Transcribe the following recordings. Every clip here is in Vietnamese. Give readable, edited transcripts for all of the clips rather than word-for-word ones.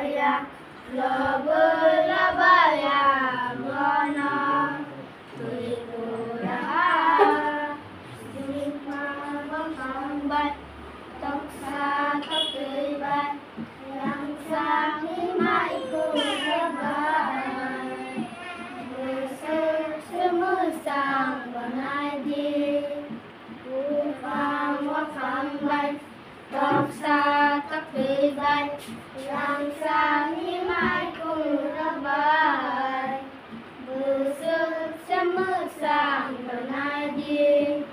Sabaya Labaya Wana Tulipuraha Sima Bakambat Toksa Kapibat Yang Sami Maiku Rabai Besar Semusang Banadi Upang Wakambat Toksa Kapibat Yang Sami Maiku Rabai Besar Semusang Banadi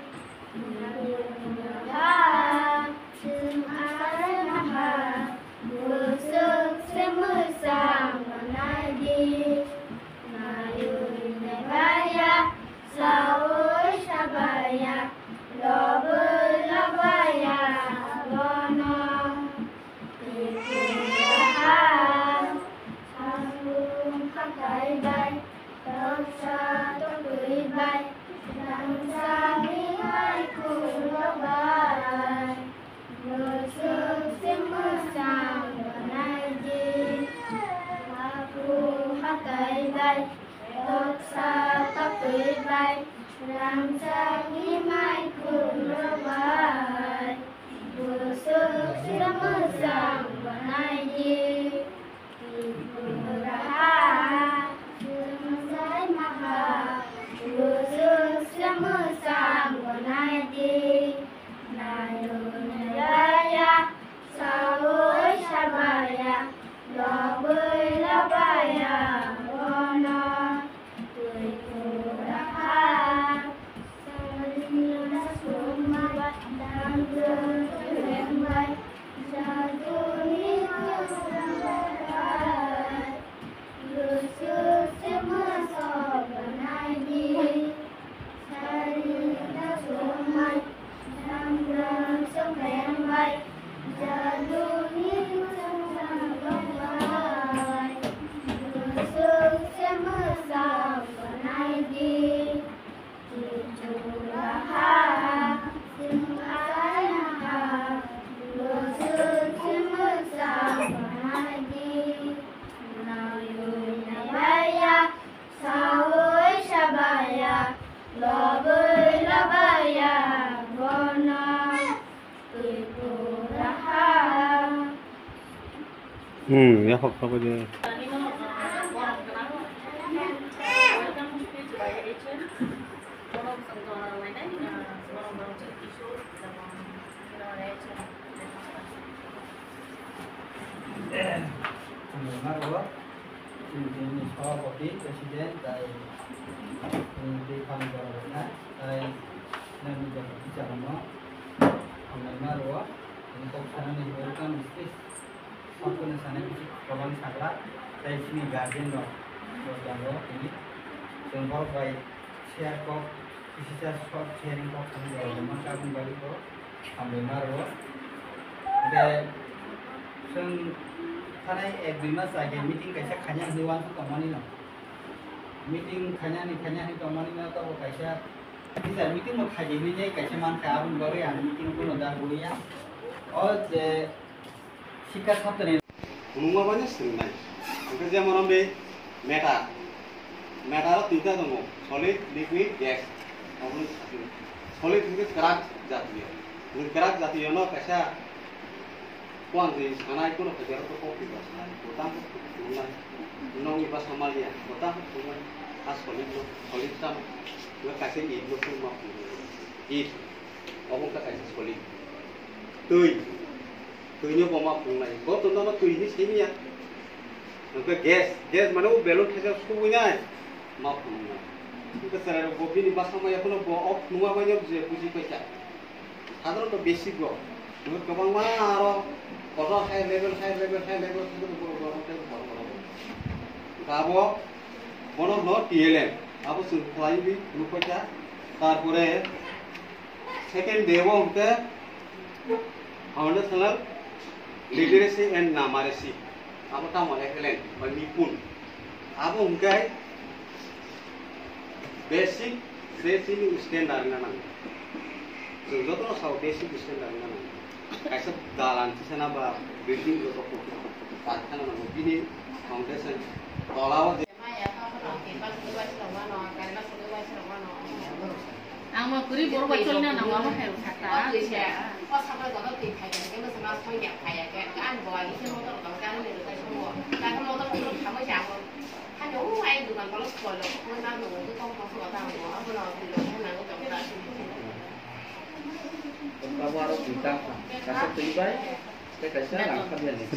Ya học không bây giờ. Shabati Presiden dari Dewan Gubernur dari Nabi Jakarta Amnama Roa untuk sana diberikan bisnis satu sana kawan sakra dari sini garden loh janggo ini janggo baik share kok bisa short sharing kok kami jauh maka kembali ke Amnama Roa dan karena agreement saja meeting kaisa khanya hewan tu kamani na meeting khanya ni kamani na to kaisa bisa meeting mo khaje ni jai kaisa man ka abun gore an meeting ko da hoya और शिक्षा शब्द ने नुमा बाने सिंनाय ओके जेमन बे मेटार तीनटा दङ सलिड लिक्विड गैस अबुन सलिड लिक्विड क्राक जातीय क्राक जातीय न Kasa Kuang di sana itu nak kerja untuk kopi bahasa, utang tunai, nong ipas sama dia, utang tunai, as solid sama, dua kasih ini dua puluh lima ini, orang tak kasih solid, tuynya poma tunai, kau tuh nona tuy ini sini ya, untuk gas mana belon kerja sukunya, maaf tunai, itu sekarang kopi di bahasa sama ya kalau bawa off nunggu banyak puji pecah, ada tu basic gua, nunggu kebang mana aro Kalau high level itu Kabo one of not TLM. Abu supply bi lupacha. Tarpore second day of the foundational literacy and numeracy. Abu tamu excellent. Nipun. Abu unkai basic standard nana. So jotono sau basic standard nana. Kaisa dalan sana ba building lo to Karena begini foundation tolak ang mga kuri boro bachol na nang wala hero sakta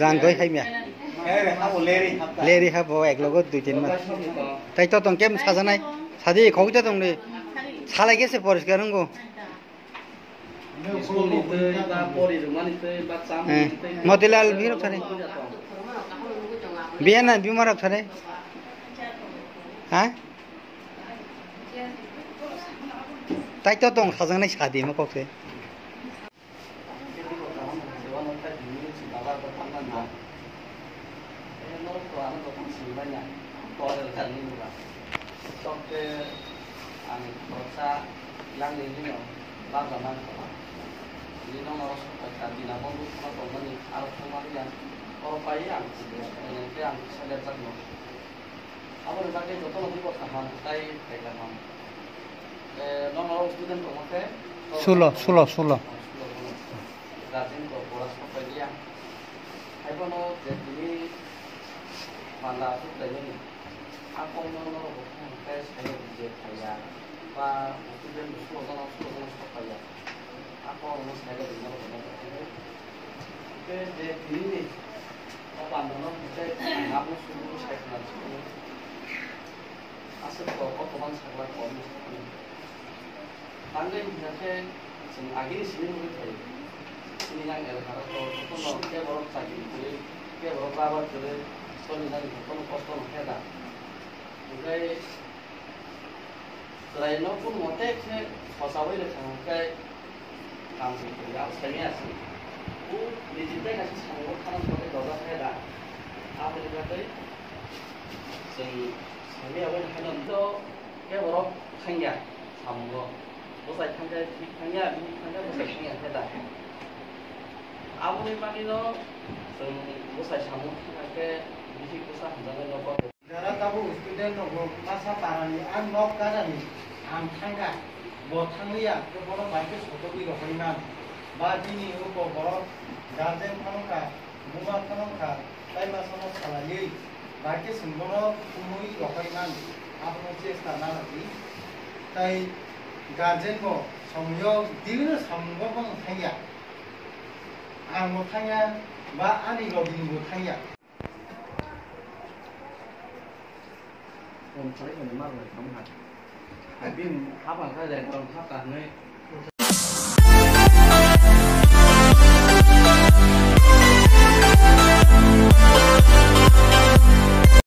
rangkoi hai mia leri ha bo ek logo dui tin ma tai to tong kem sajanai sadi khogja tong ni salai gese poriskar ngo motilal biro thare biana bimarak thare ha tai to tong sajanai sadi ma kokse yang ini no, lalu zaman ini nomor tadi nama bu sama teman ini arus kemarian orang payang yang saya lihat no, apa nih pakai itu tuh lebih buat kaham, tay kaham, nomor student tuh macam sulo rajin kok boras kok dia, apa no jadi mana tuh tadi aku nomor bukan tes kayak DJ kayak và student student supaya apa harus saya dengar benar oke jadi ini apa namanya kita ngamu suruh saya kenal semua asal kok teman sangat komis tangga ini nanti akhirnya sini mungkin sini yang harus itu mau dia baru sakit dia baru perawat jadi soalnya nanti kalau kosong ada jadi selain itu pun motek saya pasawai le sampai kampung kerja saya sih di situ kasih semua karena sebagai dosa saya dah apa juga tuh saya awal kan itu kayak borok kaya sama bosai kaya bosai kaya saya dah apa nih pak itu bosai sama kayak bisik bosai jangan lupa Jara tabu student no masa parani an nok karani am thanga bo thanglia ke boro baike sotobi ro hoinan ba dini upo boro garden khanka muma khanka tai ma sono salai baike sunboro kumui ro hoinan apno chesta na lagi tai garden bo somyo dilno sambo bang thangya ang mo thangya ba ani ro din mo thangyaผมใช้คนมากเลยทำหัดไอ้บิ้มทับอะไรก็ทับกันเลย